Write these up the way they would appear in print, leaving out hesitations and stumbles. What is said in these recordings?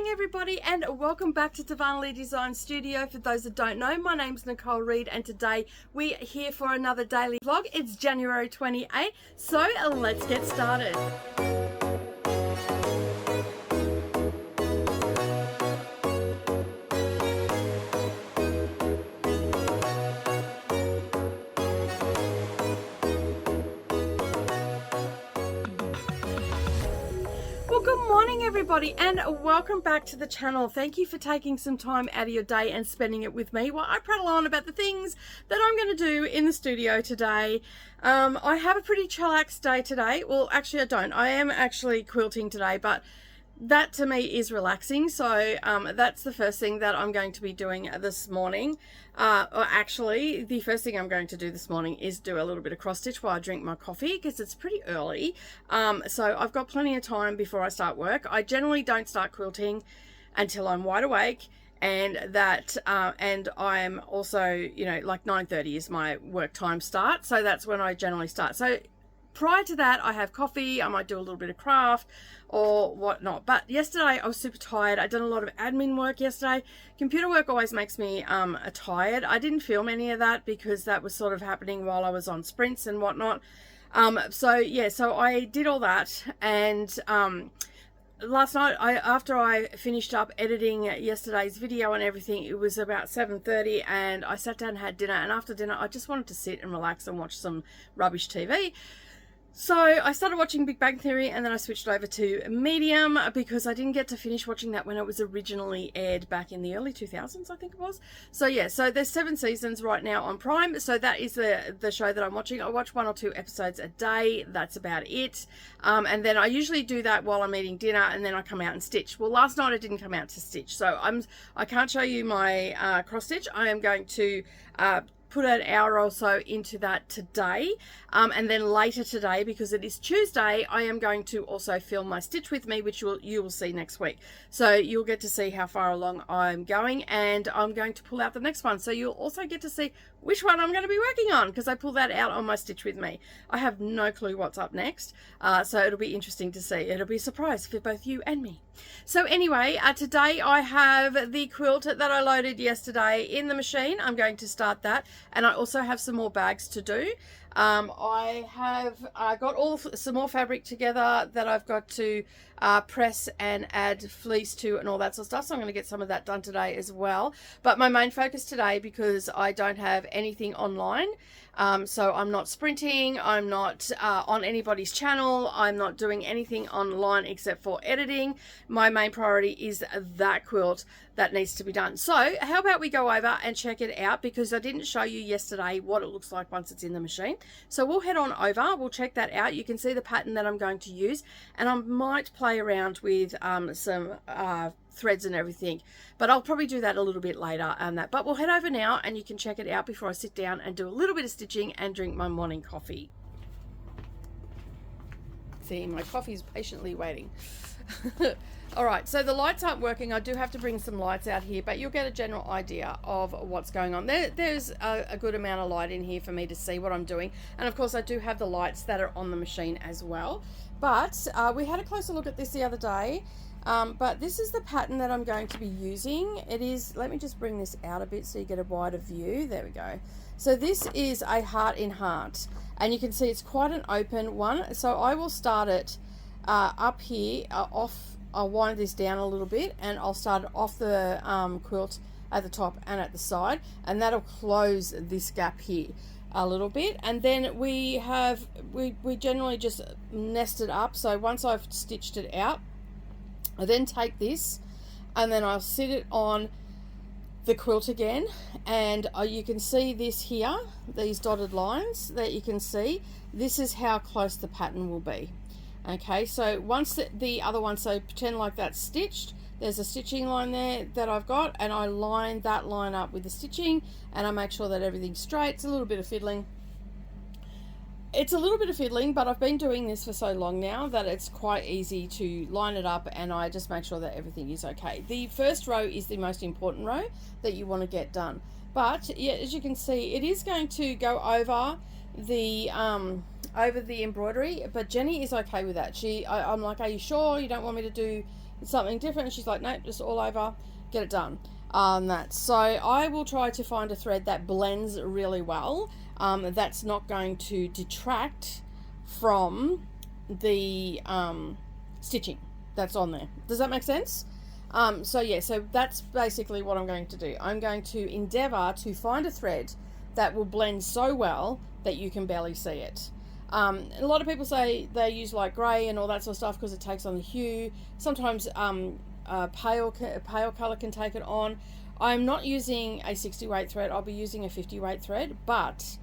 morning everybody, and welcome back to Darvanalee Design Studio. For those that don't know, my name's Nicole Reed, and today we're here for another daily vlog. It's January 28th, so let's get started. Well, good morning everybody, and welcome back to the channel. Thank you for taking some time out of your day and spending it with me while I prattle on about the things that I'm going to do in the studio today. I have a pretty chillax day today. Well, actually I don't. I am actually quilting today, but that to me is relaxing. So that's the first thing that I'm going to be doing this morning. Or actually, the first thing I'm going to do this morning is do a little bit of cross stitch while I drink my coffee, because it's pretty early. So I've got plenty of time before I start work. I generally don't start quilting until I'm wide awake, and that and I'm also, you know, like 9:30 is my work time start, so that's when I generally start. So prior to that, I have coffee, I might do a little bit of craft or whatnot. But yesterday I was super tired. I'd done a lot of admin work yesterday. Computer work always makes me tired. I didn't film any of that because that was sort of happening while I was on sprints and whatnot. So yeah, so I did all that, and last night, after I finished up editing yesterday's video and everything, it was about 7:30, and I sat down and had dinner, and after dinner I just wanted to sit and relax and watch some rubbish TV. So I started watching Big Bang Theory, and then I switched over to Medium because I didn't get to finish watching that when it was originally aired back in the early 2000s, I think it was. So yeah, so there's 7 seasons right now on Prime. So that is the show that I'm watching. I watch 1 or 2 episodes a day. That's about it. And then I usually do that while I'm eating dinner, and then I come out and stitch. Well, last night I didn't come out to stitch, so I can't show you my cross stitch. I am going to put an hour or so into that today, and then later today, because it is Tuesday, I am going to also film my stitch with me, which you will see next week. So you'll get to see how far along I'm going, and I'm going to pull out the next one, so you'll also get to see which one I'm going to be working on, because I pull that out on my stitch with me. I have no clue what's up next, so it'll be interesting to see. It'll be a surprise for both you and me. So anyway, today I have the quilt that I loaded yesterday in the machine. I'm going to start that, and I also have some more bags to do. I got some more fabric together that I've got to press and add fleece to and all that sort of stuff, so I'm going to get some of that done today as well. But my main focus today, because I don't have anything online, so I'm not sprinting, I'm not on anybody's channel, I'm not doing anything online except for editing. My main priority is that quilt that needs to be done. So how about we go over and check it out, because I didn't show you yesterday what it looks like once it's in the machine. So we'll head on over, we'll check that out. You can see the pattern that I'm going to use, and I might play around with some threads and everything, but I'll probably do that a little bit later on that. But we'll head over now, and you can check it out before I sit down and do a little bit of stitching and drink my morning coffee. See, my coffee's patiently waiting. All right, so the lights aren't working. I do have to bring some lights out here, but you'll get a general idea of what's going on. There's a good amount of light in here for me to see what I'm doing, and of course I do have the lights that are on the machine as well. But we had a closer look at this the other day, but this is the pattern that I'm going to be using. It is, let me just bring this out a bit so you get a wider view. There we go. So this is a heart in heart, and you can see it's quite an open one. So I will start it up here I'll wind this down a little bit, and I'll start it off the quilt at the top and at the side, and that'll close this gap here a little bit. And then we generally just nest it up. So once I've stitched it out, I then take this and then I'll sit it on the quilt again, and you can see this here, these dotted lines that you can see. This is how close the pattern will be. Okay, so once the other one, so pretend like that's stitched, there's a stitching line there that I've got, and I line that line up with the stitching, and I make sure that everything's straight. It's a little bit of fiddling. But I've been doing this for so long now that it's quite easy to line it up, and I just make sure that everything is okay. The first row is the most important row that you want to get done. But yeah, as you can see, it is going to go over the embroidery, but Jenny is okay with that. I'm like, are you sure you don't want me to do something different. And she's like, nope, just all over, get it done. So I will try to find a thread that blends really well. That's not going to detract from the stitching that's on there. Does that make sense? So yeah, so that's basically what I'm going to do. I'm going to endeavor to find a thread that will blend so well that you can barely see it. A lot of people say they use like grey and all that sort of stuff because it takes on the hue. Sometimes pale colour can take it on. I'm not using a 60 weight thread. I'll be using a 50 weight thread, but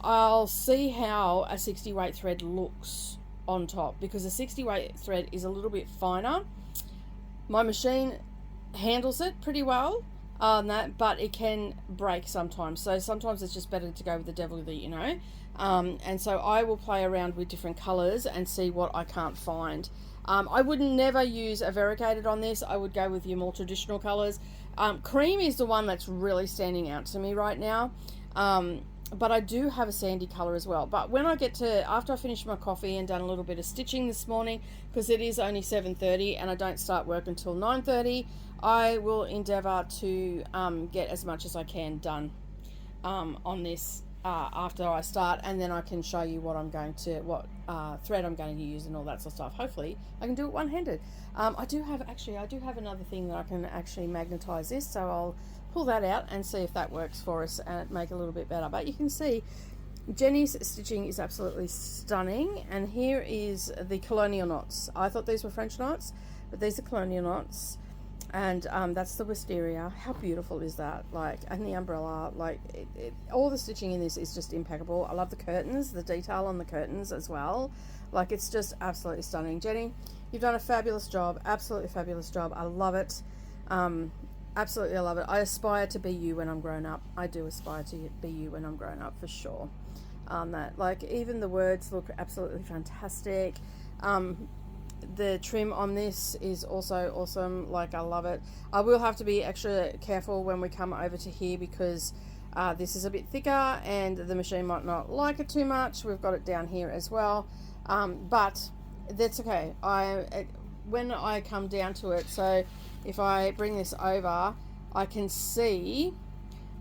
I'll see how a 60 weight thread looks on top, because a 60 weight thread is a little bit finer. My machine handles it pretty well on that, but it can break sometimes. So sometimes it's just better to go with the devil that you know. And so I will play around with different colors and see what I can't find. I would never use a variegated on this. I would go with your more traditional colors. Cream is the one that's really standing out to me right now. But I do have a sandy color as well. But when I get to, after I finish my coffee and done a little bit of stitching this morning, because it is only 7:30 and I don't start work until 9:30, I will endeavor to get as much as I can done on this after I start, and then I can show you what I'm going to, what thread I'm going to use and all that sort of stuff. Hopefully I can do it one-handed. I do have another thing that I can actually magnetize this, so I'll pull that out and see if that works for us and make it a little bit better. But you can see Jenny's stitching is absolutely stunning, and here is the colonial knots. I thought these were French knots, but these are colonial knots, and that's the wisteria. How beautiful is that? Like, and the umbrella, like all the stitching in this is just impeccable. I love the curtains, the detail on the curtains as well. Like, it's just absolutely stunning. Jenny, you've done a fabulous job, absolutely fabulous job. I love it. Absolutely, I love it. I aspire to be you when I'm grown up. I do aspire to be you when I'm grown up, for sure. That, like, even the words look absolutely fantastic. The trim on this is also awesome. Like, I love it. I will have to be extra careful when we come over to here, because this is a bit thicker and the machine might not like it too much. We've got it down here as well, but that's okay. When I come down to it, so if I bring this over, I can see,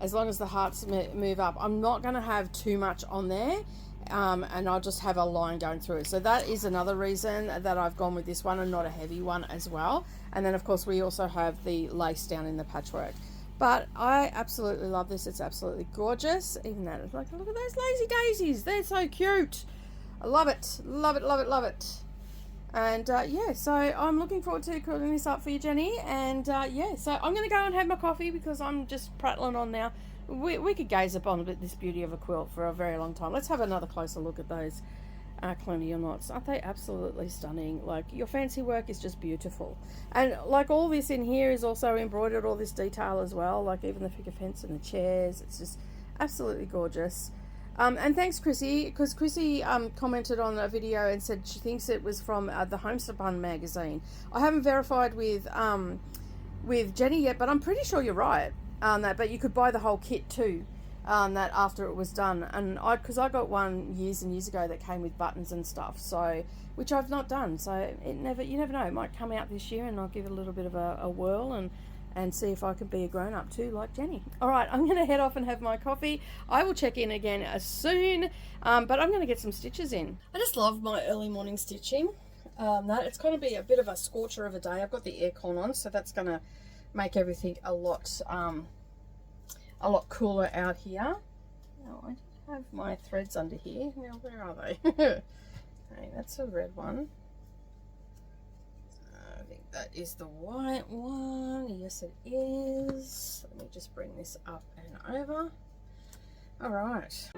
as long as the hearts move up, I'm not going to have too much on there, and I'll just have a line going through it. So that is another reason that I've gone with this one and not a heavy one as well. And then of course we also have the lace down in the patchwork. But I absolutely love this. It's absolutely gorgeous. Even that, it's like, look at those lazy daisies, they're so cute. I love it, love it, love it, love it. And yeah, so I'm looking forward to cooking this up for you, Jenny. And yeah, so I'm going to go and have my coffee because I'm just prattling on now. We could gaze upon this beauty of a quilt for a very long time. Let's have another closer look at those colonial knots. Aren't they absolutely stunning? Like, your fancy work is just beautiful. And like, all this in here is also embroidered, all this detail as well, like even the figure fence and the chairs. It's just absolutely gorgeous. And thanks, Chrissy, because Chrissy commented on a video and said she thinks it was from the Homespun magazine. I haven't verified with Jenny yet, but I'm pretty sure you're right on that. But you could buy the whole kit too, that after it was done. And because I got one years and years ago that came with buttons and stuff, so which I've not done. So you never know, it might come out this year, and I'll give it a little bit of a whirl and see if I can be a grown-up too, like Jenny. All right, I'm going to head off and have my coffee. I will check in again soon, but I'm going to get some stitches in. I just love my early morning stitching. That it's going to be a bit of a scorcher of a day. I've got the aircon on, so that's going to make everything a lot cooler out here. Now, I do have my threads under here. Now, where are they? Okay, that's a red one. That is the white one. Yes, it is. Let me just bring this up and over. All right.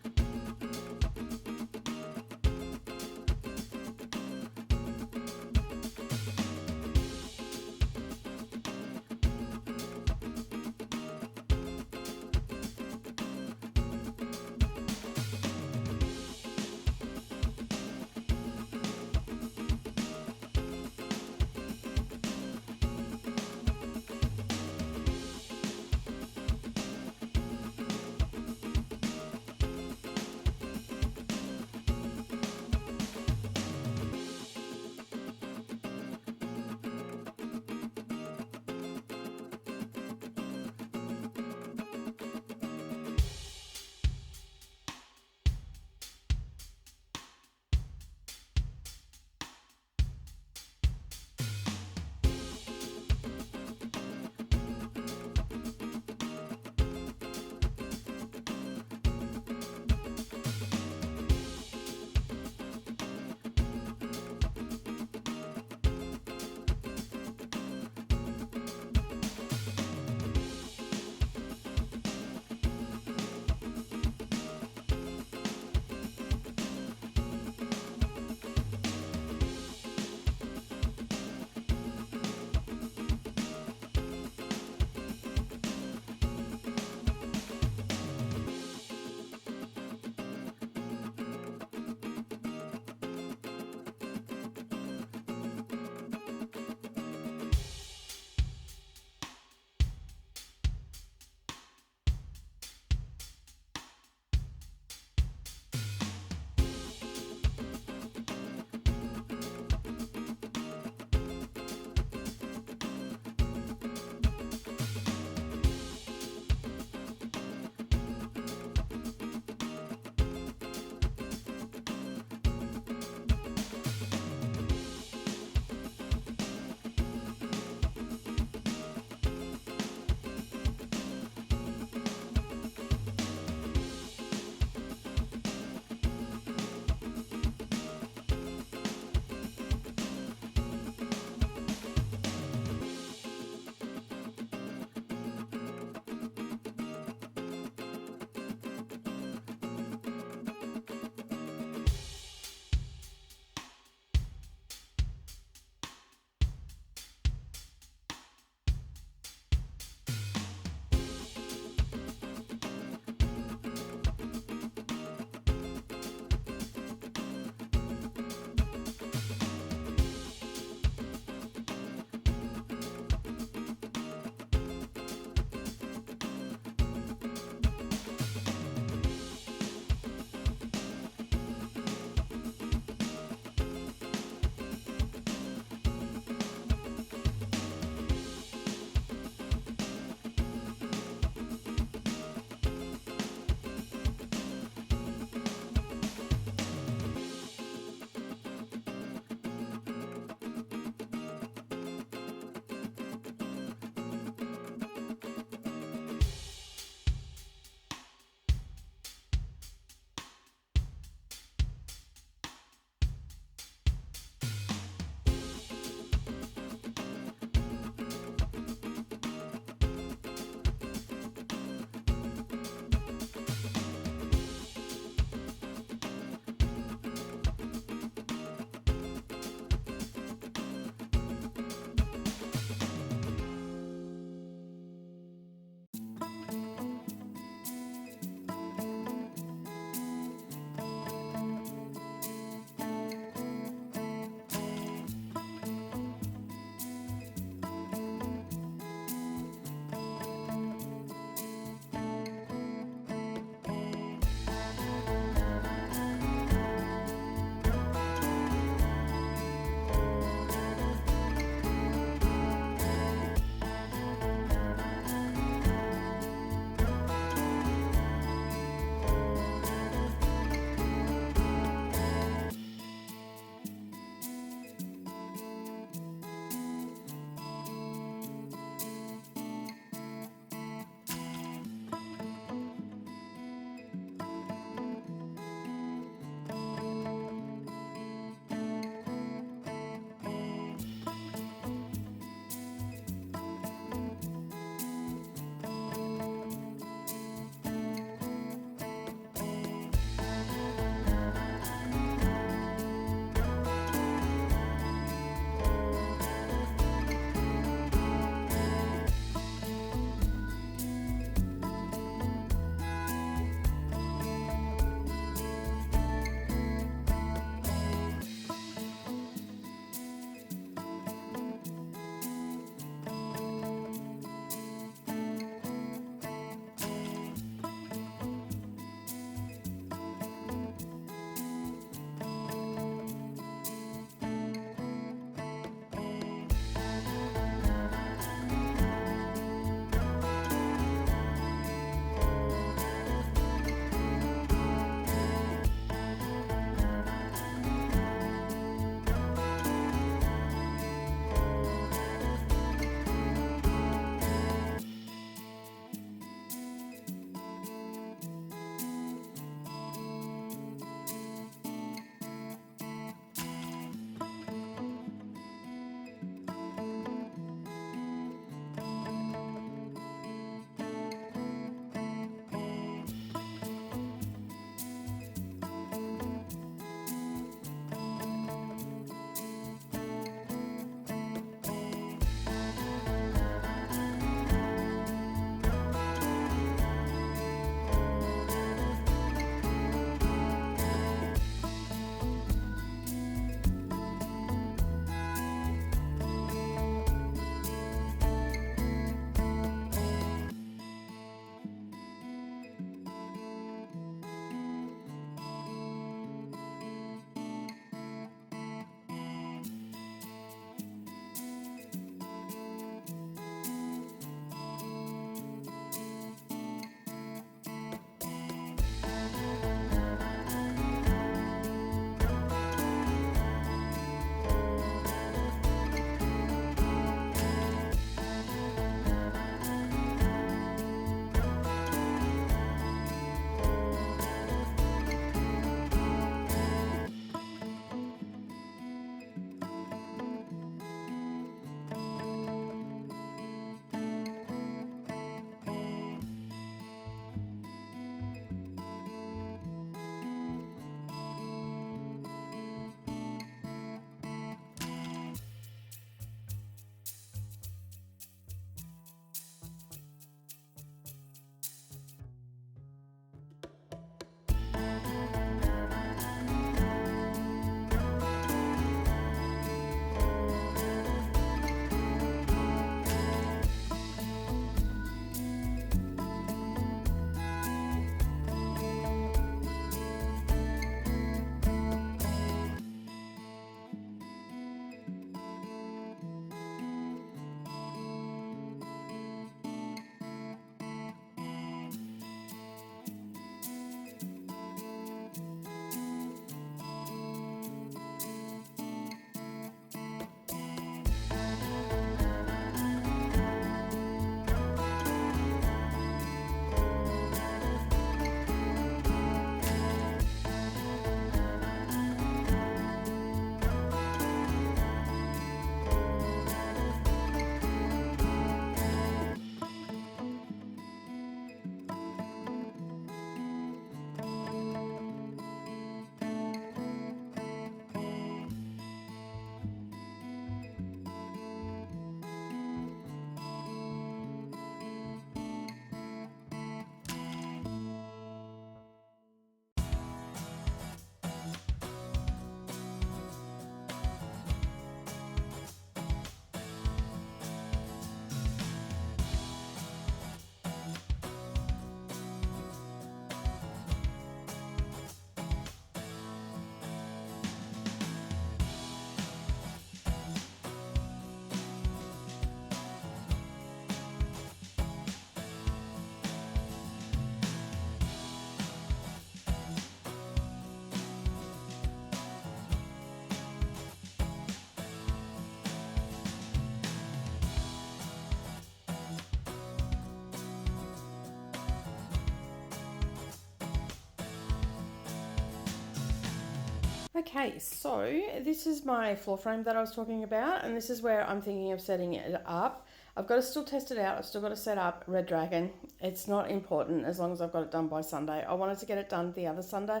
Okay, so this is my floor frame that I was talking about, and this is where I'm thinking of setting it up. I've got to still test it out. I've still got to set up Red Dragon. It's not important as long as I've got it done by Sunday. I wanted to get it done the other Sunday,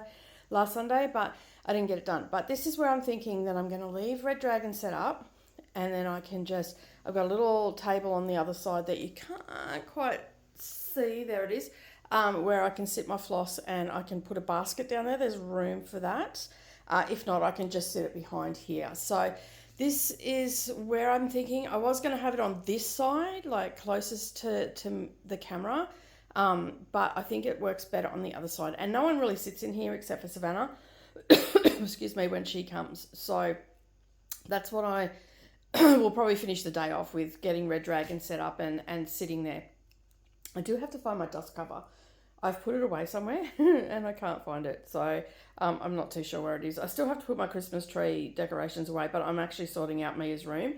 last Sunday, but I didn't get it done. But this is where I'm thinking that I'm going to leave Red Dragon set up, and then I can just, I've got a little table on the other side that you can't quite see. There it is, where I can sit my floss and I can put a basket down there. There's room for that. If not, I can just sit it behind here. So this is where I'm thinking. I was going to have it on this side, like closest to the camera, but I think it works better on the other side. And no one really sits in here except for Savannah, excuse me, when she comes. So that's what I will probably finish the day off with, getting Red Dragon set up and sitting there. I do have to find my dust cover. I've put it away somewhere and I can't find it. So I'm not too sure where it is. I still have to put my Christmas tree decorations away, but I'm actually sorting out Mia's room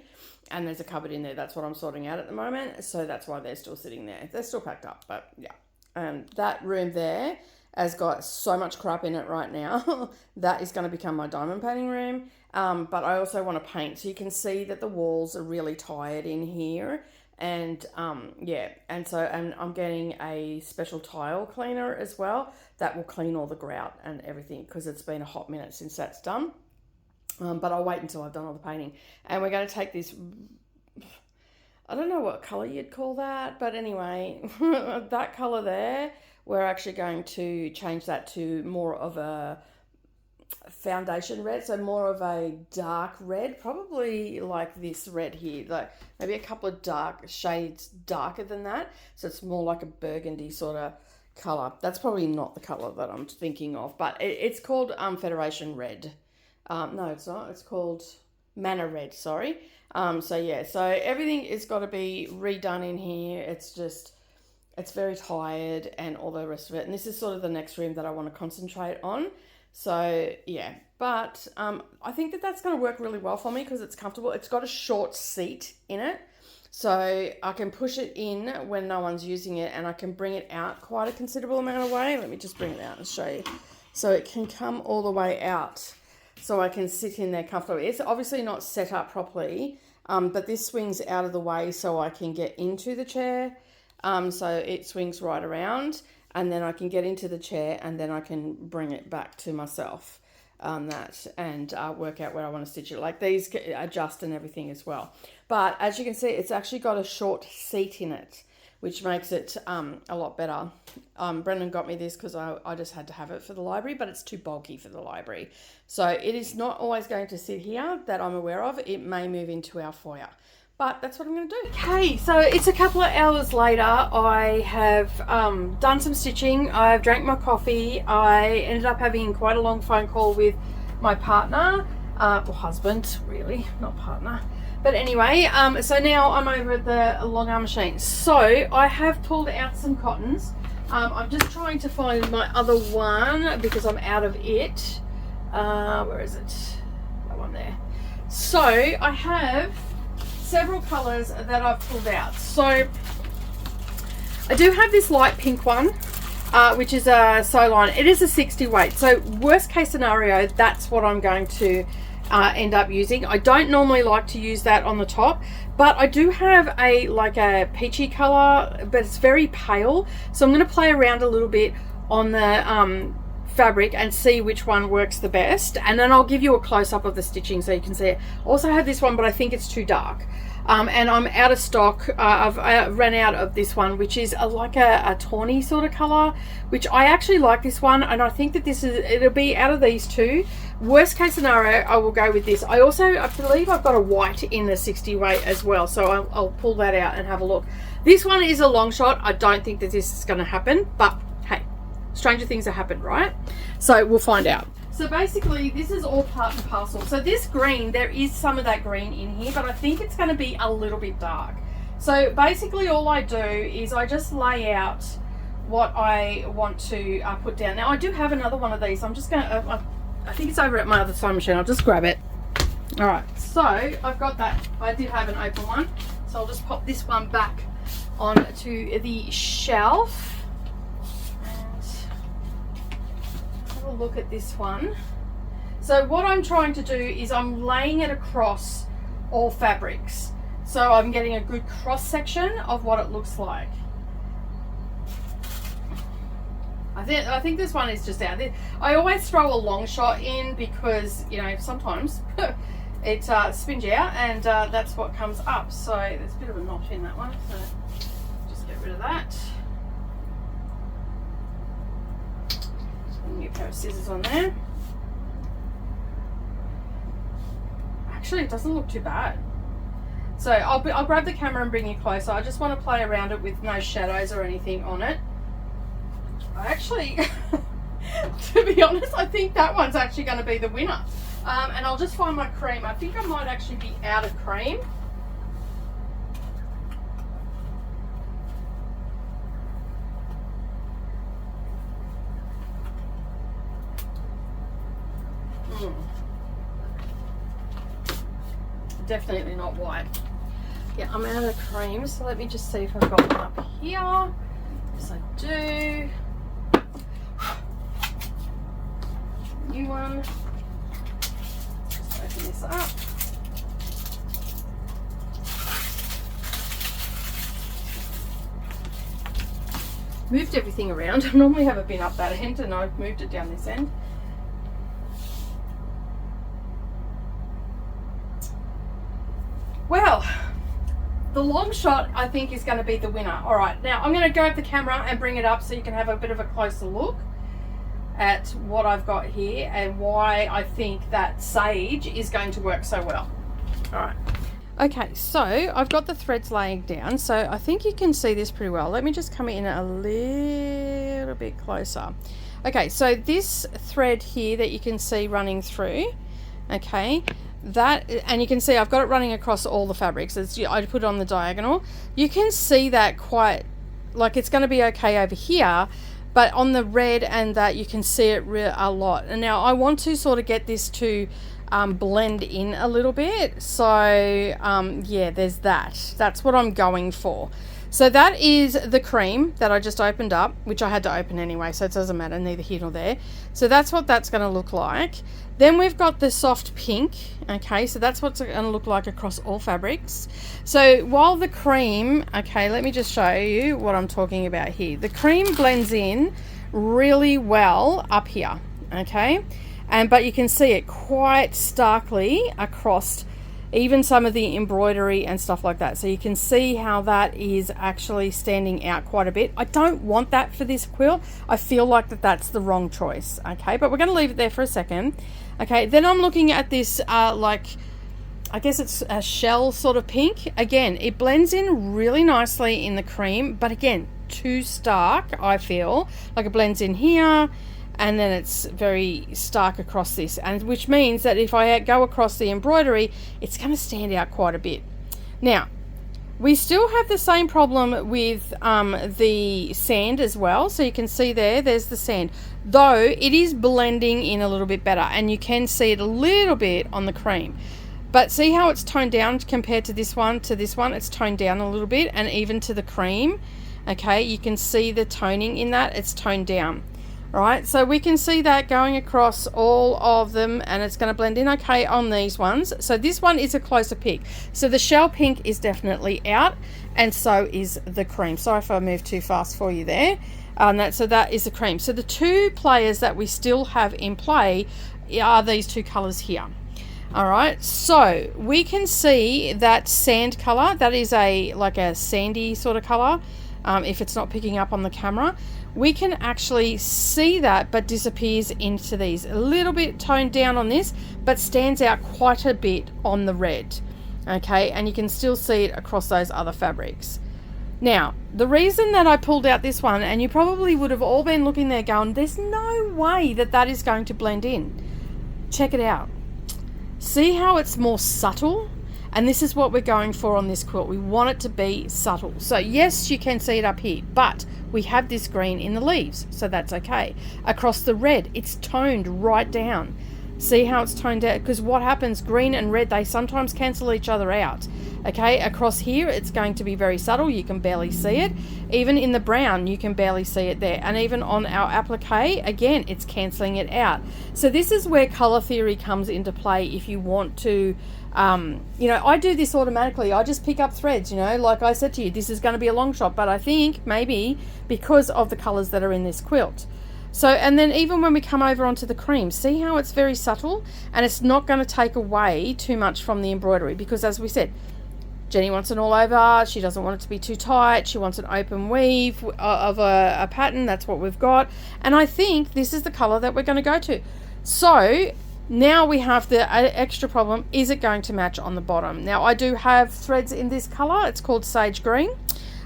and there's a cupboard in there. That's what I'm sorting out at the moment. So that's why they're still sitting there. They're still packed up, but yeah. That room there has got so much crap in it right now. That is going to become my diamond painting room. But I also want to paint. So you can see that the walls are really tired in here. And and I'm getting a special tile cleaner as well that will clean all the grout and everything, because it's been a hot minute since that's done. But I'll wait until I've done all the painting. And we're going to take this, I don't know what colour you'd call that, but anyway, that colour there, we're actually going to change that to more of a foundation red, so more of a dark red, probably like this red here, like maybe a couple of dark shades darker than that, so it's more like a burgundy sort of color. That's probably not the color that I'm thinking of, but it's called Federation Red. No, it's not. It's called Manor Red, sorry. So everything is got to be redone in here. It's very tired and all the rest of it, and this is sort of the next room that I want to concentrate on. So yeah, but I think that that's going to work really well for me because it's comfortable. It's got a short seat in it, so I can push it in when no one's using it, and I can bring it out quite a considerable amount of way. Let me just bring it out and show you. So it can come all the way out, so I can sit in there comfortably. It's obviously not set up properly, but this swings out of the way so I can get into the chair. So it swings right around, and then I can get into the chair, and then I can bring it back to myself and work out where I want to stitch it. Like these adjust and everything as well. But as you can see, it's actually got a short seat in it, which makes it a lot better. Brendan got me this because I just had to have it for the library, but it's too bulky for the library. So it is not always going to sit here that I'm aware of. It may move into our foyer. But that's what I'm going to do. Okay, so it's a couple of hours later. I have done some stitching. I've drank my coffee. I ended up having quite a long phone call with my partner, or husband, really, not partner. But anyway, so now I'm over at the long arm machine. So I have pulled out some cottons. I'm just trying to find my other one because I'm out of it. Where is it? That one there. So I have several colors that I've pulled out. So I do have this light pink one, which is a Soline. It is a 60 weight. So worst case scenario, that's what I'm going to end up using. I don't normally like to use that on the top, but I do have a peachy color, but it's very pale. So I'm going to play around a little bit on the fabric and see which one works the best, and then I'll give you a close-up of the stitching so you can see it. I also have this one, but I think it's too dark, and I'm out of stock. I've ran out of this one, which is like a tawny sort of color, which I actually like this one, and I think that it'll be out of these two. Worst case scenario, I will go with this. I believe I've got a white in the 60 weight as well, so I'll pull that out and have a look. This one is a long shot. I don't think that this is going to happen, but hey, stranger things have happened, right? So we'll find out. So basically this is all part and parcel. So this green, there is some of that green in here, but I think it's going to be a little bit dark. So basically all I do is I just lay out what I want to put down. Now I do have another one of these. I'm just going to, I think it's over at my other sewing machine. I'll just grab it. All right, so I've got that. I did have an open one, so I'll just pop this one back onto the shelf. Look at this one. So what I'm trying to do is I'm laying it across all fabrics. So I'm getting a good cross section of what it looks like. I think this one is just out there. I always throw a long shot in because, you know, sometimes it spins out and that's what comes up. So there's a bit of a notch in that one. So just get rid of that. A new pair of scissors on there. Actually, it doesn't look too bad. So I'll grab the camera and bring you closer. I just want to play around it with no shadows or anything on it. I actually, to be honest, I think that one's actually going to be the winner. And I'll just find my cream. I think I might actually be out of cream. Definitely not white. Yeah, I'm out of cream, so let me just see if I've got one up here. Yes, I do. New one. Just open this up. Moved everything around. I normally have a bin up that end and I've moved it down this end. Well, the long shot I think is going to be the winner. All right, now I'm going to grab the camera and bring it up so you can have a bit of a closer look at what I've got here and why I think that sage is going to work so well. All right. Okay, so I've got the threads laying down, so I think you can see this pretty well. Let me just come in a little bit closer. Okay, so this thread here that you can see running through, okay, that, and you can see I've got it running across all the fabrics. I put it on the diagonal. You can see that quite, like it's going to be okay over here, but on the red and that you can see it a lot. And now I want to sort of get this to blend in a little bit. So yeah, there's that. That's what I'm going for. So that is the cream that I just opened up, which I had to open anyway, so it doesn't matter, neither here nor there. So that's what that's going to look like. Then we've got the soft pink, okay, so that's what's going to look like across all fabrics. So while the cream, okay, let me just show you what I'm talking about here. The cream blends in really well up here, okay, but you can see it quite starkly across even some of the embroidery and stuff like that. So you can see how that is actually standing out quite a bit. I don't want that for this quilt. I feel like that's the wrong choice, okay, but we're going to leave it there for a second. Okay, then I'm looking at this like, I guess it's a shell sort of pink. Again, it blends in really nicely in the cream, but again, too stark, I feel. Like it blends in here, and then it's very stark across this, and which means that if I go across the embroidery, it's going to stand out quite a bit. Now, we still have the same problem with the sand as well. So you can see there's the sand, though it is blending in a little bit better, and you can see it a little bit on the cream. But see how it's toned down compared to this one, it's toned down a little bit, and even to the cream, okay, you can see the toning in that, it's toned down. Right, so we can see that going across all of them, and it's going to blend in okay on these ones. So this one is a closer pick. So the shell pink is definitely out, and so is the cream. Sorry if I moved too fast for you there. So that is the cream. So the two players that we still have in play are these two colors here. All right, so we can see that sand color. That is like a sandy sort of color. If it's not picking up on the camera, we can actually see that, but disappears into these. A little bit toned down on this, but stands out quite a bit on the red, okay, and you can still see it across those other fabrics. Now, the reason that I pulled out this one, and you probably would have all been looking there going, there's no way that is going to blend in. Check it out. See how it's more subtle? And this is what we're going for on this quilt. We want it to be subtle. So yes, you can see it up here, but we have this green in the leaves, so that's okay. Across the red, it's toned right down. See how it's toned out? Because what happens, green and red, they sometimes cancel each other out. Okay, across here it's going to be very subtle, you can barely see it. Even in the brown you can barely see it there, and even on our applique, again, it's cancelling it out. So this is where colour theory comes into play. If you want to you know, I do this automatically. I just pick up threads, you know, like I said to you, this is going to be a long shot, but I think maybe because of the colours that are in this quilt. So, and then even when we come over onto the cream, see how it's very subtle, and it's not going to take away too much from the embroidery, because as we said, Jenny wants it all over. She doesn't want it to be too tight. She wants an open weave of a pattern. That's what we've got. And I think this is the colour that we're going to go to. So now we have the extra problem. Is it going to match on the bottom? Now I do have threads in this colour. It's called Sage Green.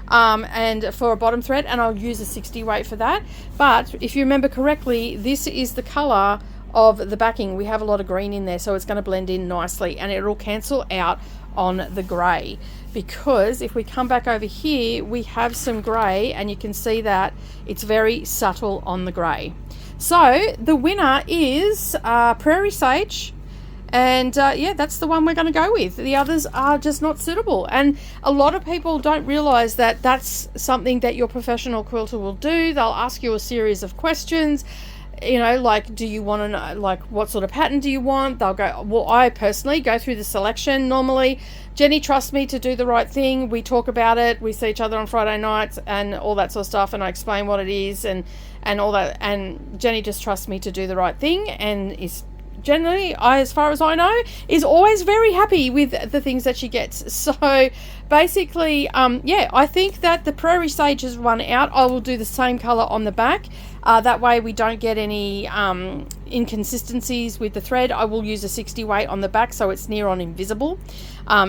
And for a bottom thread, and I'll use a 60 weight for that. But if you remember correctly, this is the colour of the backing. We have a lot of green in there, so it's going to blend in nicely, and it'll cancel out on the grey, because if we come back over here we have some grey, and you can see that it's very subtle on the grey. So the winner is Prairie Sage, and yeah, that's the one we're going to go with. The others are just not suitable, and a lot of people don't realize that that's something that your professional quilter will do. They'll ask you a series of questions, you know, like, do you want to know, like, what sort of pattern do you want? They'll go, well, I personally go through the selection normally. Jenny trusts me to do the right thing. We talk about it. We see each other on Friday nights and all that sort of stuff, and I explain what it is and all that, and Jenny just trusts me to do the right thing, and is generally, as far as I know, is always very happy with the things that she gets. So basically, yeah, I think that the Prairie Sage has run out. I will do the same color on the back. That way we don't get any inconsistencies with the thread. I will use a 60 weight on the back, so it's near on invisible.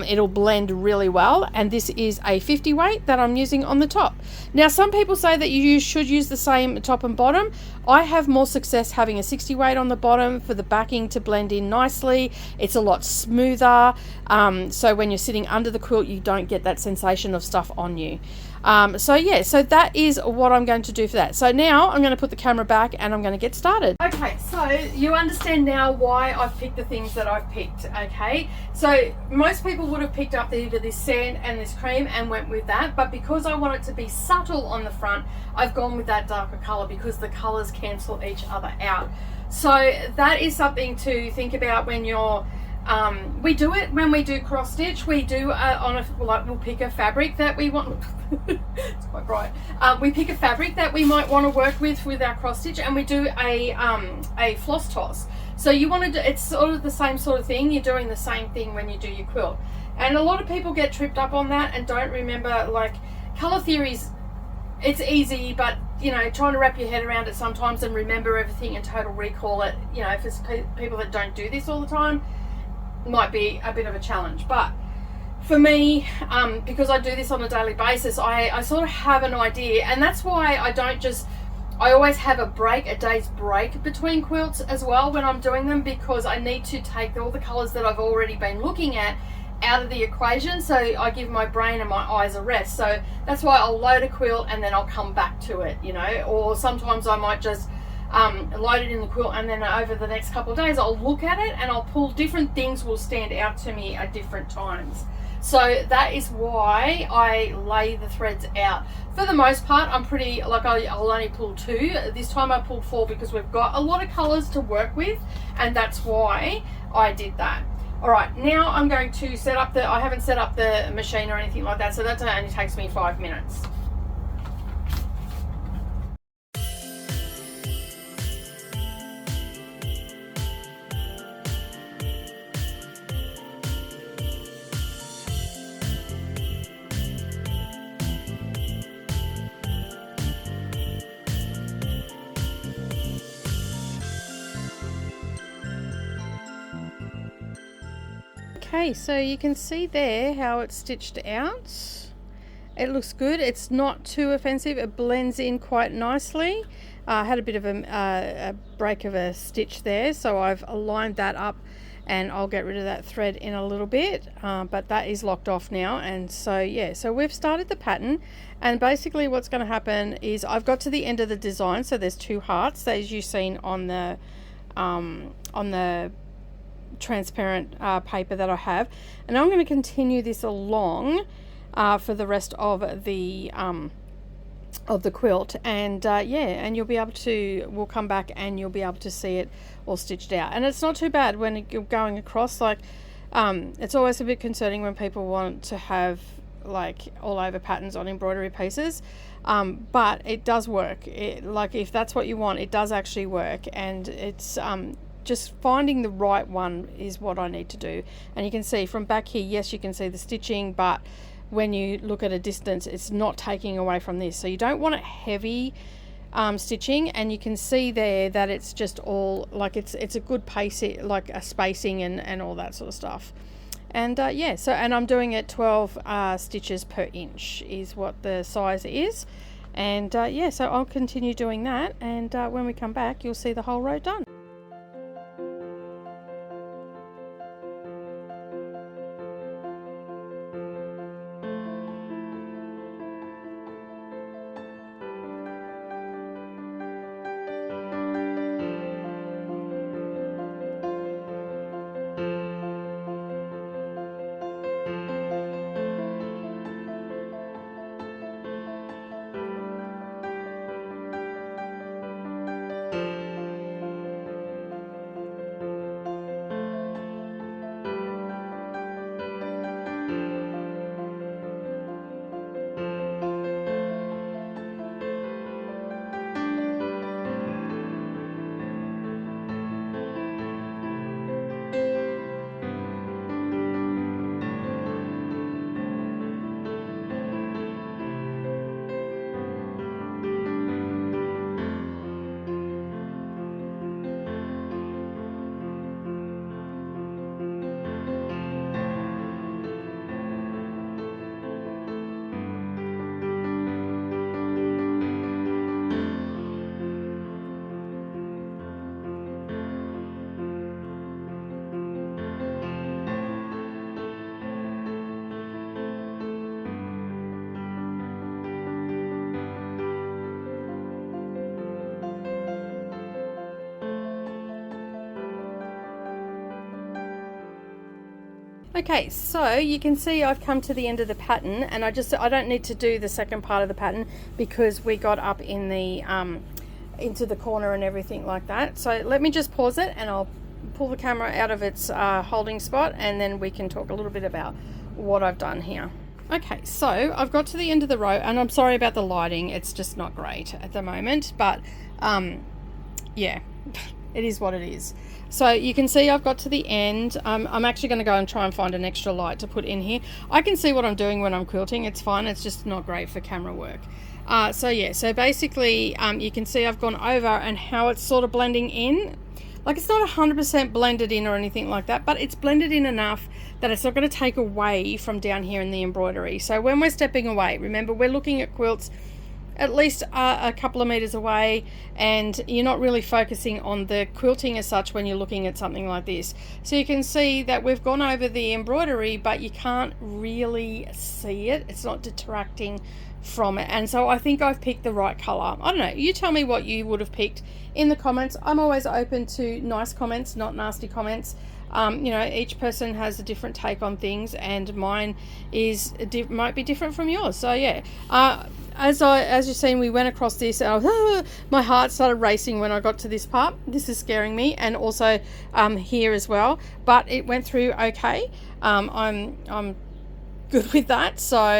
It'll blend really well, and this is a 50 weight that I'm using on the top. Now some people say that you should use the same top and bottom. I have more success having a 60 weight on the bottom for the backing to blend in nicely. It's a lot smoother, so when you're sitting under the quilt you don't get that sensation of stuff on you. So yeah, so that is what I'm going to do for that. So now I'm going to put the camera back and I'm going to get started. Okay, so you understand now why I've picked the things that I've picked. Okay, so most people would have picked up either this sand and this cream and went with that, but because I want it to be subtle on the front, I've gone with that darker color, because the colors cancel each other out. So that is something to think about when you're we do it when we do cross stitch. We do on a, like, we'll pick a fabric that we want. It's quite bright. We pick a fabric that we might want to work with our cross stitch, and we do a floss toss. So you want to do, it's sort of the same sort of thing. You're doing the same thing when you do your quilt, and a lot of people get tripped up on that and don't remember, like, color theories. It's easy, but you know, trying to wrap your head around it sometimes and remember everything and total recall it, you know, if it's people that don't do this all the time, might be a bit of a challenge. But for me, because I do this on a daily basis, I sort of have an idea, and that's why I always have a day's break between quilts as well when I'm doing them, because I need to take all the colors that I've already been looking at out of the equation, so I give my brain and my eyes a rest. So that's why I'll load a quilt and then I'll come back to it, you know, or sometimes I might just load it in the quilt, and then over the next couple of days I'll look at it and I'll pull different things will stand out to me at different times. So that is why I lay the threads out. For the most part, I'm pretty, like, I'll only pull 2. This time I pulled 4 because we've got a lot of colors to work with, and that's why I did that. All right, now I'm going to set up I haven't set up the machine or anything like that, so that only takes me 5 minutes. Okay, so you can see there how it's stitched out. It looks good. It's not too offensive. It blends in quite nicely. I had a bit of a break of a stitch there, so I've aligned that up, and I'll get rid of that thread in a little bit, but that is locked off now. And so yeah, so we've started the pattern, and basically what's going to happen is I've got to the end of the design, so there's 2 hearts as you've seen on the transparent paper that I have, and I'm going to continue this along for the rest of the quilt, and and you'll be able to, we'll come back and you'll be able to see it all stitched out. And it's not too bad when you're going across. Like it's always a bit concerning when people want to have like all over patterns on embroidery pieces, but it does work. Like if that's what you want, it does actually work, and it's just finding the right one is what I need to do. And you can see from back here, yes, you can see the stitching, but when you look at a distance, it's not taking away from this. So you don't want it heavy stitching, and you can see there that it's just all like it's a good pace, like a spacing and all that sort of stuff. And so, and I'm doing it 12 stitches per inch is what the size is. And so I'll continue doing that, and when we come back, you'll see the whole row done. Okay, so you can see I've come to the end of the pattern, and I don't need to do the second part of the pattern because we got up in the into the corner and everything like that. So let me just pause it, and I'll pull the camera out of its holding spot, and then we can talk a little bit about what I've done here. Okay, so I've got to the end of the row, and I'm sorry about the lighting, it's just not great at the moment, but yeah, it is what it is. So you can see I've got to the end. I'm actually going to go and try and find an extra light to put in here. I can see what I'm doing when I'm quilting, it's fine, it's just not great for camera work. So yeah, so basically you can see I've gone over and how it's sort of blending in. Like it's not 100% blended in or anything like that, but it's blended in enough that it's not going to take away from down here in the embroidery. So when we're stepping away, remember we're looking at quilts at least a couple of meters away, and you're not really focusing on the quilting as such when you're looking at something like this. So you can see that we've gone over the embroidery, but you can't really see it. It's not detracting from it. And so I think I've picked the right color. I don't know, you tell me what you would have picked in the comments. I'm always open to nice comments, not nasty comments. You know, each person has a different take on things, and mine is might be different from yours. So yeah, as you've seen, we went across this, and my heart started racing when I got to this part. This is scaring me, and also here as well. But it went through okay. I'm good with that. So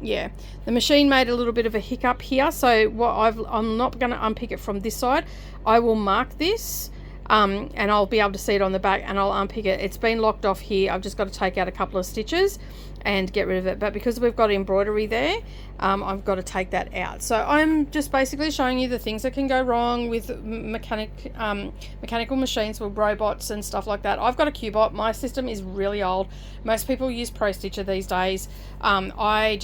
yeah, the machine made a little bit of a hiccup here. So what I'm not going to unpick it from this side. I will mark this. And I'll be able to see it on the back, and I'll unpick it. It's been locked off here. I've just got to take out a couple of stitches and get rid of it. But because we've got embroidery there, I've got to take that out. So I'm just basically showing you the things that can go wrong with mechanical machines, with robots and stuff like that. I've got a Cubot. My system is really old. Most people use Pro Stitcher these days. I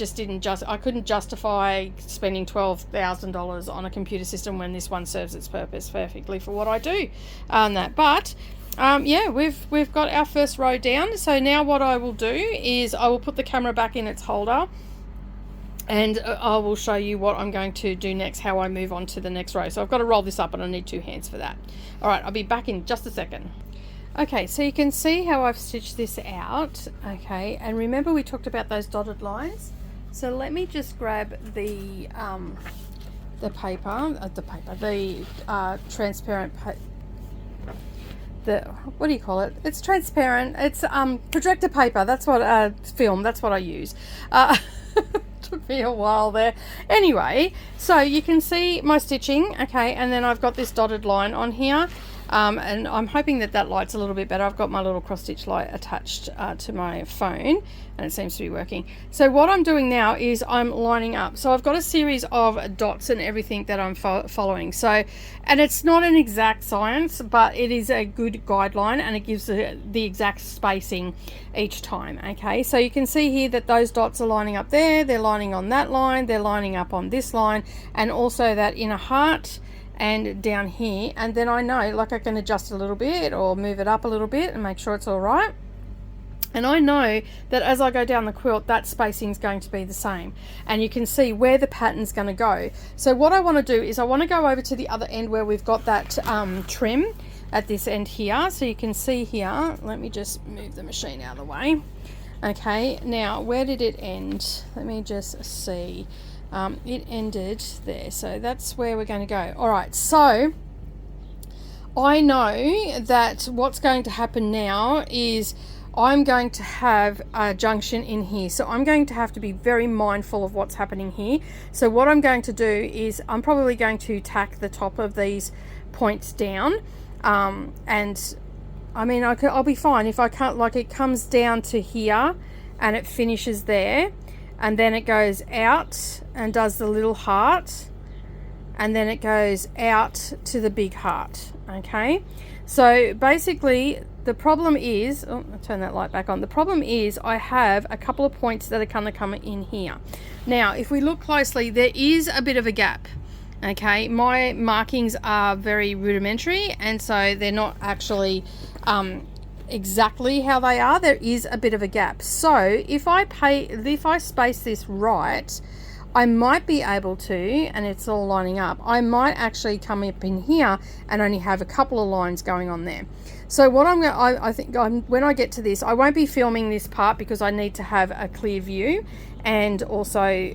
couldn't justify spending $12,000 on a computer system when this one serves its purpose perfectly for what I do. But yeah, we've got our first row down. So now what I will do is I will put the camera back in its holder, and I will show you what I'm going to do next, how I move on to the next row. So I've got to roll this up and I need 2 hands for that. All right, I'll be back in just a second. Okay, so you can see how I've stitched this out. Okay, and remember we talked about those dotted lines. So let me just grab the transparent what do you call it? It's transparent. It's projector paper. That's what film. That's what I use. Took me a while there. Anyway, so you can see my stitching. Okay, and then I've got this dotted line on here. And I'm hoping that that light's a little bit better. I've got my little cross stitch light attached to my phone, and it seems to be working. So what I'm doing now is I'm lining up. So I've got a series of dots and everything that I'm following. So, and it's not an exact science, but it is a good guideline, and it gives the exact spacing each time. Okay, so you can see here that those dots are lining up there, they're lining on that line, they're lining up on this line, and also that inner heart and down here. And then I know, like, I can adjust a little bit or move it up a little bit and make sure it's all right. And I know that as I go down the quilt, that spacing is going to be the same, and you can see where the pattern's going to go. So what I want to do is I want to go over to the other end where we've got that trim at this end here. So you can see here, let me just move the machine out of the way. Okay, now where did it end? Let me just see. It ended there, so that's where we're going to go. All right, so I know that what's going to happen now is I'm going to have a junction in here, so I'm going to have to be very mindful of what's happening here. So what I'm going to do is I'm probably going to tack the top of these points down, and I mean I'll be fine if I can't, like, it comes down to here and it finishes there, and then it goes out and does the little heart, and then it goes out to the big heart. Okay, so basically the problem is, oh, I'll turn that light back on. The problem is I have a couple of points that are going to come in here. Now if we look closely, there is a bit of a gap. Okay, my markings are very rudimentary, and so they're not actually exactly how they are. There is a bit of a gap. So if I space this right, I might be able to, and it's all lining up, I might actually come up in here and only have a couple of lines going on there. So what I think when I get to this, I won't be filming this part because I need to have a clear view, and also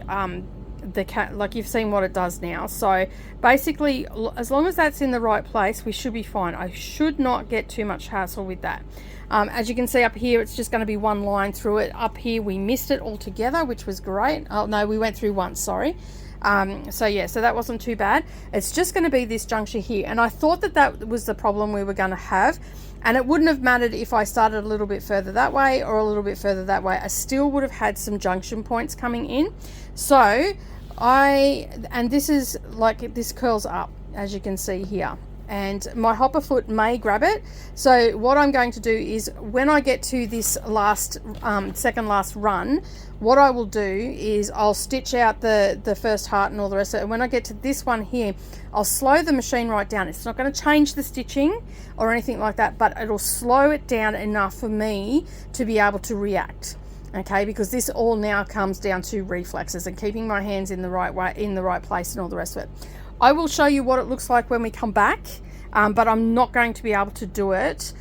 like you've seen what it does now. So basically, as long as that's in the right place, we should be fine. I should not get too much hassle with that. As you can see up here, it's just going to be one line through it. Up here we missed it altogether, which was great. Oh no, we went through once, sorry. So yeah, so that wasn't too bad. It's just going to be this juncture here, and I thought that that was the problem we were going to have, and it wouldn't have mattered if I started a little bit further that way or a little bit further that way. I still would have had some junction points coming in. So and this is like, this curls up, as you can see here, and my hopper foot may grab it. So what I'm going to do is when I get to this last second last run, what I will do is I'll stitch out the first heart and all the rest of it, and when I get to this one here, I'll slow the machine right down. It's not going to change the stitching or anything like that, but it'll slow it down enough for me to be able to react. Okay, because this all now comes down to reflexes and keeping my hands in the right way, in the right place, and all the rest of it. I will show you what it looks like when we come back, but I'm not going to be able to do it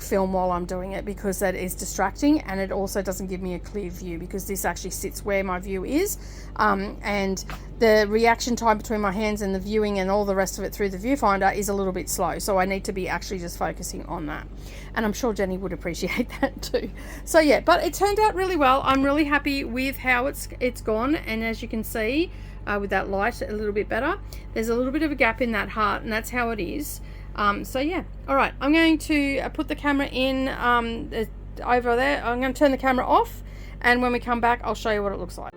film while I'm doing it, because that is distracting, and it also doesn't give me a clear view, because this actually sits where my view is, and the reaction time between my hands and the viewing and all the rest of it through the viewfinder is a little bit slow, so I need to be actually just focusing on that, and I'm sure Jenny would appreciate that too. So yeah, but it turned out really well. I'm really happy with how it's gone, and as you can see with that light a little bit better, there's a little bit of a gap in that heart, and that's how it is. So yeah, all right, I'm going to put the camera in over there. I'm going to turn the camera off, and when we come back I'll show you what it looks like.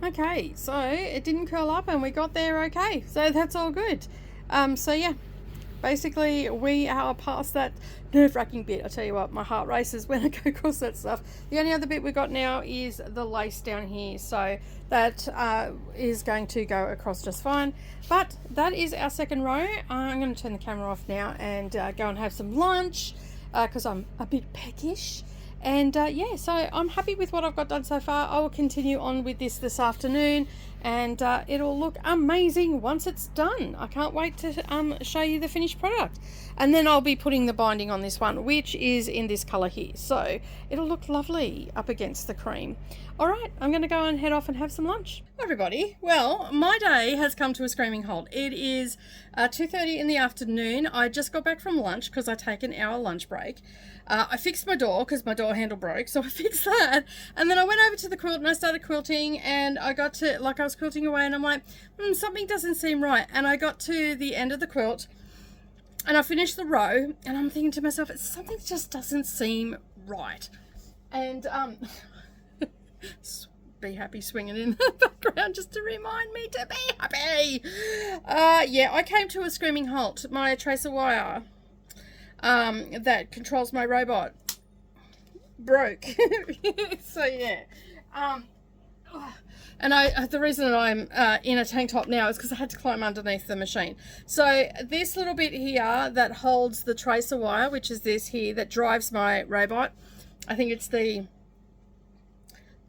Okay, so it didn't curl up and we got there okay. So that's all good. So yeah, basically we are past that nerve-wracking bit. I tell you what, my heart races when I go across that stuff. The only other bit we got now is the lace down here. So that is going to go across just fine. But that is our second row. I'm going to turn the camera off now and go and have some lunch because I'm a bit peckish. And yeah, so I'm happy with what I've got done so far. I will continue on with this afternoon, and it'll look amazing once it's done. I can't wait to show you the finished product. And then I'll be putting the binding on this one, which is in this color here. So it'll look lovely up against the cream. All right, I'm going to go and head off and have some lunch. Everybody, well, my day has come to a screaming halt. It is 2:30 in the afternoon. I just got back from lunch because I take an hour lunch break. I fixed my door because my door handle broke, so I fixed that. And then I went over to the quilt and I started quilting, and I got to, like, I was quilting away and I'm like, something doesn't seem right. And I got to the end of the quilt and I finished the row and I'm thinking to myself, something just doesn't seem right. And be happy swinging in the background just to remind me to be happy. Yeah, I came to a screaming halt. My tracer wire that controls my robot broke. So yeah, and the reason I'm in a tank top now is because I had to climb underneath the machine. So this little bit here that holds the tracer wire, which is this here that drives my robot, I think it's the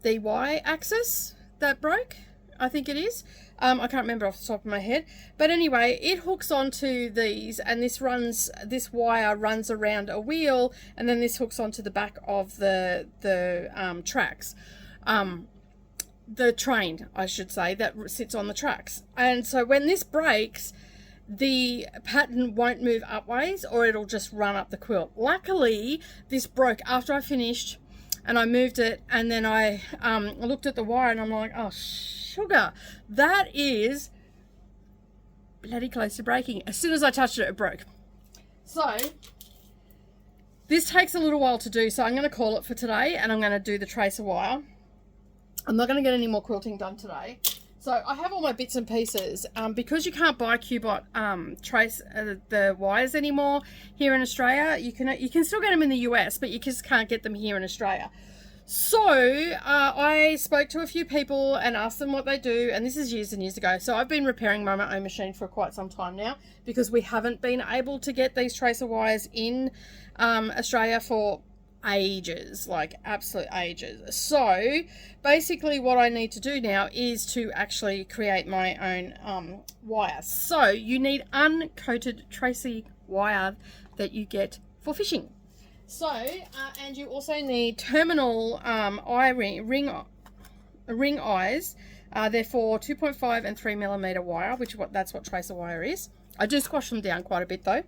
Y axis that broke, I think it is. I can't remember off the top of my head, but anyway, it hooks onto these, and this wire runs around a wheel, and then this hooks onto the back of the tracks, the train, I should say, that sits on the tracks. And so when this breaks, the pattern won't move upways, or it'll just run up the quilt. Luckily, this broke after I finished, and I moved it, and then I looked at the wire and I'm like, oh sugar, that is bloody close to breaking. As soon as I touched it, it broke. So this takes a little while to do, so I'm going to call it for today, and I'm going to do the tracer wire. I'm not going to get any more quilting done today. So I have all my bits and pieces. Because you can't buy Qbot the wires anymore here in Australia. You can still get them in the US, but you just can't get them here in Australia. So I spoke to a few people and asked them what they do, and this is years and years ago. So I've been repairing my own machine for quite some time now, because we haven't been able to get these tracer wires in Australia for ages, like absolute ages. So basically what I need to do now is to actually create my own wire. So you need uncoated tracy wire that you get for fishing. So and you also need terminal ring eyes. They're for 2.5 and 3 millimeter wire, that's what tracer wire is. I do squash them down quite a bit though.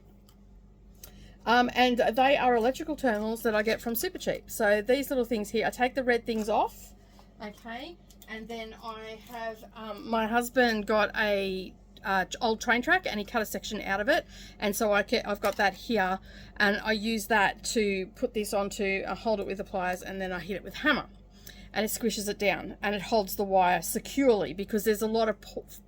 And they are electrical terminals that I get from Supercheap. So these little things here, I take the red things off, okay, and then I have my husband got a old train track, and he cut a section out of it, and so I've got that here, and I use that to put this onto, hold it with the pliers, and then I hit it with hammer, and it squishes it down, and it holds the wire securely, because there's a lot of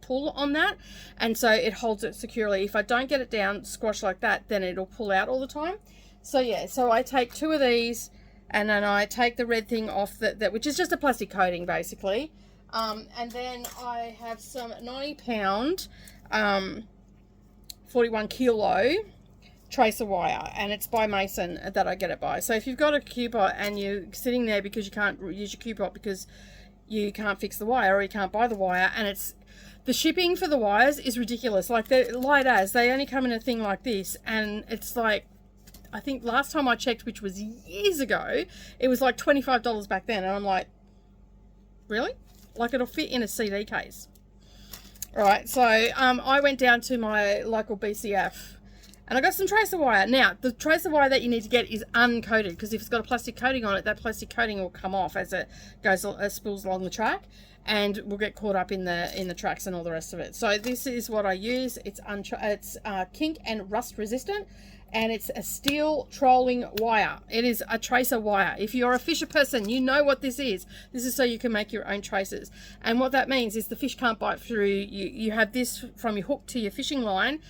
pull on that, and so it holds it securely. If I don't get it down squash like that, then it'll pull out all the time. So yeah, so I take 2 of these, and then I take the red thing off, which is just a plastic coating basically, and then I have some 90-pound 41 kilo tracer wire, and it's by Mason that I get it by. So if you've got a Qbot and you're sitting there because you can't use your Qbot because you can't fix the wire, or you can't buy the wire, and the shipping for the wires is ridiculous. Like, they're light as, they only come in a thing like this, and it's like, I think last time I checked, which was years ago, it was like $25 back then, and I'm like, really? Like, it'll fit in a CD case. Right, so I went down to my local BCF and I got some tracer wire. Now, the tracer wire that you need to get is uncoated, because if it's got a plastic coating on it, that plastic coating will come off as it spools along the track, and will get caught up in the tracks and all the rest of it. So this is what I use. It's kink and rust resistant, and it's a steel trolling wire. It is a tracer wire. If you're a fisher person, you know what this is. This is so you can make your own traces. And what that means is the fish can't bite through. You have this from your hook to your fishing line.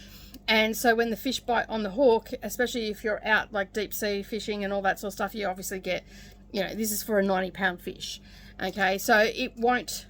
And so when the fish bite on the hook, especially if you're out like deep sea fishing and all that sort of stuff, you obviously get, you know, this is for a 90-pound fish. Okay, so it won't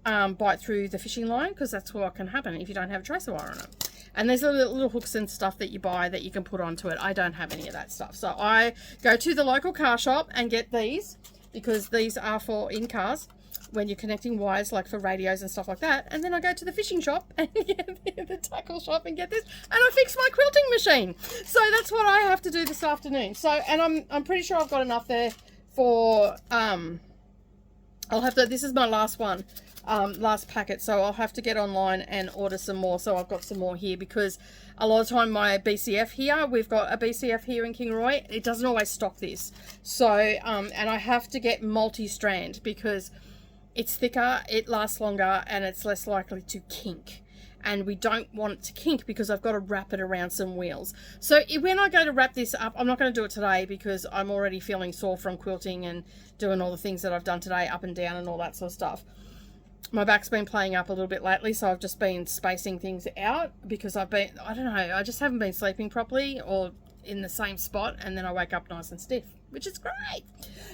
bite through the fishing line, because that's what can happen if you don't have a tracer wire on it. And there's little hooks and stuff that you buy that you can put onto it. I don't have any of that stuff. So I go to the local car shop and get these, because these are for in cars when you're connecting wires, like for radios and stuff like that. And then I go to the fishing shop and get the tackle shop and get this, and I fix my quilting machine. So that's what I have to do this afternoon. So, and I'm pretty sure I've got enough there for, I'll have to, this is my last one. Last packet, so I'll have to get online and order some more. So I've got some more here, because a lot of time my BCF here, we've got a BCF here in Kingaroy, it doesn't always stock this. So and I have to get multi-strand, because it's thicker, it lasts longer, and it's less likely to kink. And we don't want it to kink, because I've got to wrap it around some wheels. So when I go to wrap this up, I'm not going to do it today, because I'm already feeling sore from quilting and doing all the things that I've done today, up and down and all that sort of stuff. My back's been playing up a little bit lately, so I've just been spacing things out, because I've been, I don't know, I just haven't been sleeping properly or in the same spot, and then I wake up nice and stiff, which is great.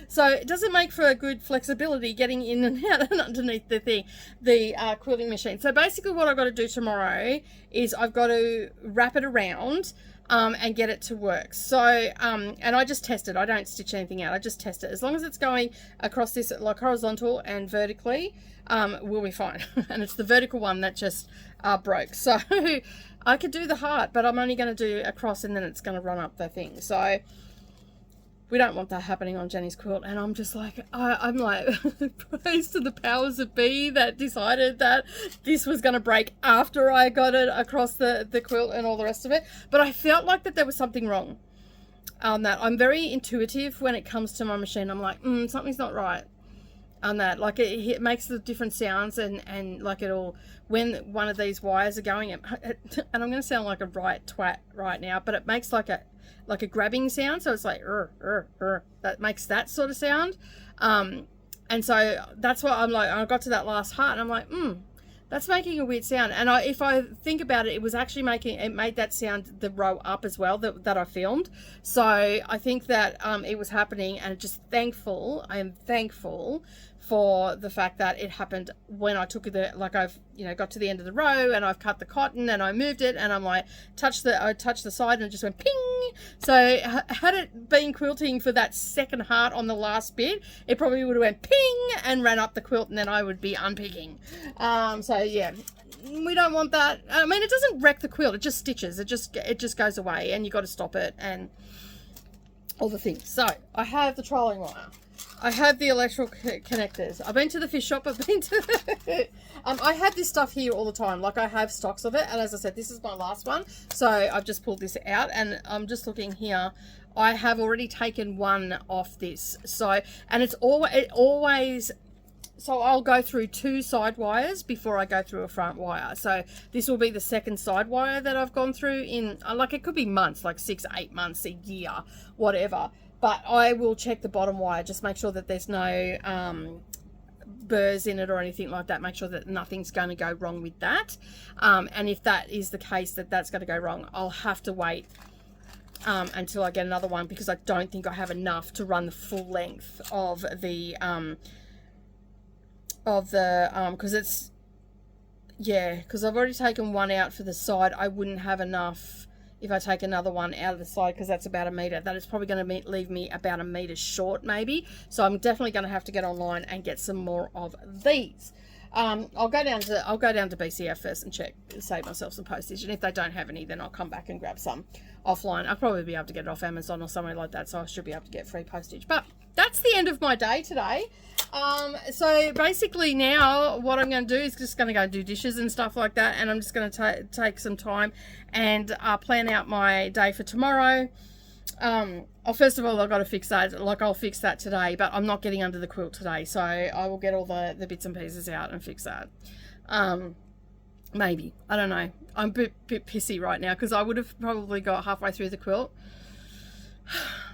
So it doesn't make for a good flexibility getting in and out and underneath the thing, the quilting machine. So basically what I've got to do tomorrow is I've got to wrap it around and get it to work. So and I just test it. I don't stitch anything out. I just test it. As long as it's going across this like horizontal and vertically, we'll be fine. And it's the vertical one that just broke. So I could do the heart, but I'm only going to do across, and then it's going to run up the thing. So we don't want that happening on Jenny's quilt. And I'm just like, I'm like, praise to the powers that be that decided that this was going to break after I got it across the quilt and all the rest of it. But I felt like that there was something wrong on that. I'm very intuitive when it comes to my machine. I'm like, something's not right on that. Like it makes the different sounds, and like it'll, when one of these wires are going, and I'm going to sound like a right twat right now, but it makes like a grabbing sound. So it's like that makes that sort of sound. And so that's what I'm like, I got to that last heart and I'm like, that's making a weird sound. And if I think about it, it was actually made that sound the row up as well that I filmed. So I think that it was happening, and I am thankful for the fact that it happened when I took I've got to the end of the row, and I've cut the cotton and I moved it, and I'm like I touched the side and it just went ping. So had it been quilting for that second heart on the last bit, it probably would have went ping and ran up the quilt, and then I would be unpicking. So yeah, we don't want that. I mean, it doesn't wreck the quilt, it just stitches, it just goes away, and you got to stop it and all the things. So I have the trolling wire, I have the electrical connectors. I've been to the fish shop. I've been to I have this stuff here all the time. Like, I have stocks of it, and as I said, this is my last one, so I've just pulled this out, and I'm just looking here. I have already taken one off this, so, and it always so I'll go through 2 side wires before I go through a front wire. So this will be the second side wire that I've gone through in, like, it could be months, like 6, 8 months, a year, whatever. But I will check the bottom wire, just make sure that there's no burrs in it or anything like that. Make sure that nothing's going to go wrong with that. And if that is the case, that's going to go wrong, I'll have to wait until I get another one, because I don't think I have enough to run the full length of the because it's, yeah, because I've already taken one out for the side. I wouldn't have enough if I take another one out of the side, because that's about 1 meter. That is probably going to leave me about 1 meter short, maybe. So I'm definitely going to have to get online and get some more of these. I'll go down to BCF first and check, save myself some postage. And if they don't have any, then I'll come back and grab some offline. I'll probably be able to get it off Amazon or somewhere like that, so I should be able to get free postage. But that's the end of my day today. So basically now what I'm going to do is just going to go do dishes and stuff like that, and I'm just going to take some time and plan out my day for tomorrow. First of all, I've got to fix that. Like, I'll fix that today, but I'm not getting under the quilt today, so I will get all the bits and pieces out and fix that. Maybe. I don't know. I'm a bit pissy right now because I would have probably got halfway through the quilt.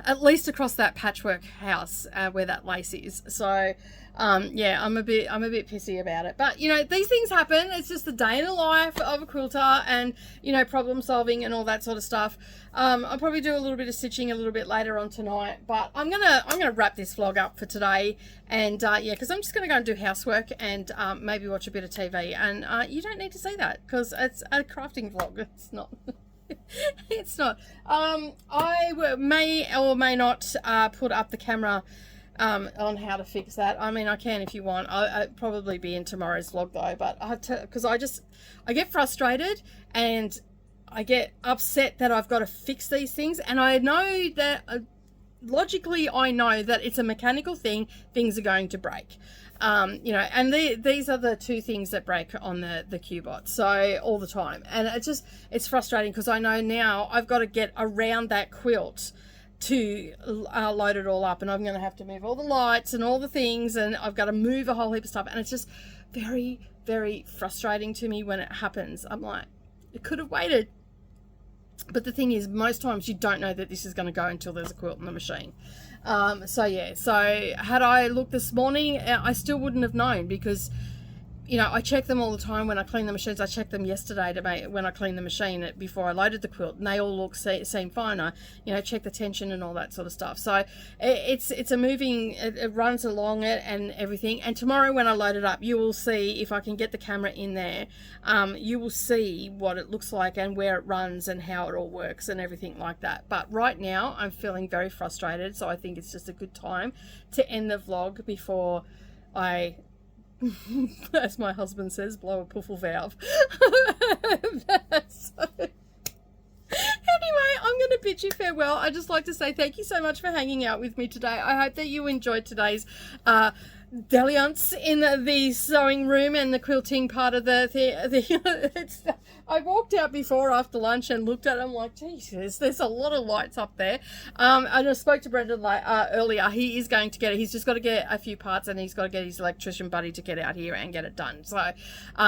At least across that patchwork house where that lace is. So yeah, I'm a bit pissy about it. But you know, these things happen. It's just the day in the life of a quilter, and you know, problem solving and all that sort of stuff. I'll probably do a little bit of stitching a little bit later on tonight, but I'm gonna wrap this vlog up for today. And yeah, because I'm just gonna go and do housework and maybe watch a bit of TV. And you don't need to see that because it's a crafting vlog. It's not. It's not. I may or may not put up the camera on how to fix that. I mean, I can if you want. I'd probably be in tomorrow's vlog though, but because I get frustrated and I get upset that I've got to fix these things, and I know that logically I know that it's a mechanical thing. Things are going to break. You know, and these are the two things that break on the Qbot, so all the time, and it's frustrating because I know now I've got to get around that quilt to load it all up, and I'm going to have to move all the lights and all the things, and I've got to move a whole heap of stuff, and it's just very, very frustrating to me when it happens. I'm like, it could have waited. But the thing is, most times you don't know that this is going to go until there's a quilt in the machine. So yeah, so had I looked this morning, I still wouldn't have known, because you know, I check them all the time when I clean the machines. I checked them yesterday when I cleaned the machine before I loaded the quilt, and they all seem fine. I, you know, check the tension and all that sort of stuff. So it's a moving, it runs along it and everything. And tomorrow when I load it up, you will see, if I can get the camera in there, you will see what it looks like and where it runs and how it all works and everything like that. But right now I'm feeling very frustrated, so I think it's just a good time to end the vlog before I, as my husband says, blow a puffle valve. Anyway, I'm going to bid you farewell. I'd just like to say thank you so much for hanging out with me today. I hope that you enjoyed today's dalliance in the sewing room and the quilting part of the I walked out before after lunch and looked at it. I'm like, Jesus, there's a lot of lights up there. And I spoke to Brendan earlier. He is going to get it. He's just got to get a few parts, and he's got to get his electrician buddy to get out here and get it done. So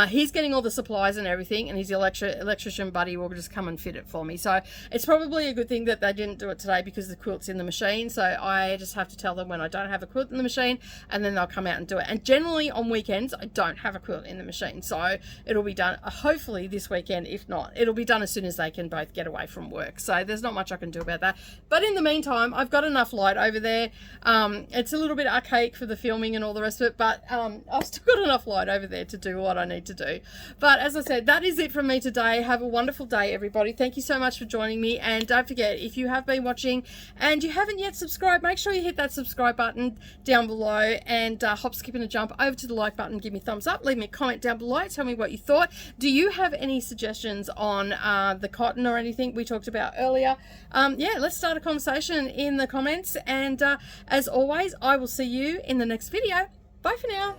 he's getting all the supplies and everything, and his electrician buddy will just come and fit it for me. So it's probably a good thing that they didn't do it today, because the quilt's in the machine. So I just have to tell them when I don't have a quilt in the machine, and then they'll come out and do it. And generally on weekends I don't have a quilt in the machine, so it'll be done hopefully this weekend. If not, it'll be done as soon as they can both get away from work. So there's not much I can do about that. But in the meantime, I've got enough light over there. It's a little bit archaic for the filming and all the rest of it, but I've still got enough light over there to do what I need to do. But as I said, that is it from me today. Have a wonderful day, everybody. Thank you so much for joining me, and don't forget, if you have been watching and you haven't yet subscribed, make sure you hit that subscribe button down below, and hop, skip and a jump over to the like button, give me a thumbs up, leave me a comment down below, tell me what you thought. Do you have any suggestions on the cotton or anything we talked about earlier? Yeah, let's start a conversation in the comments, and as always, I will see you in the next video. Bye for now.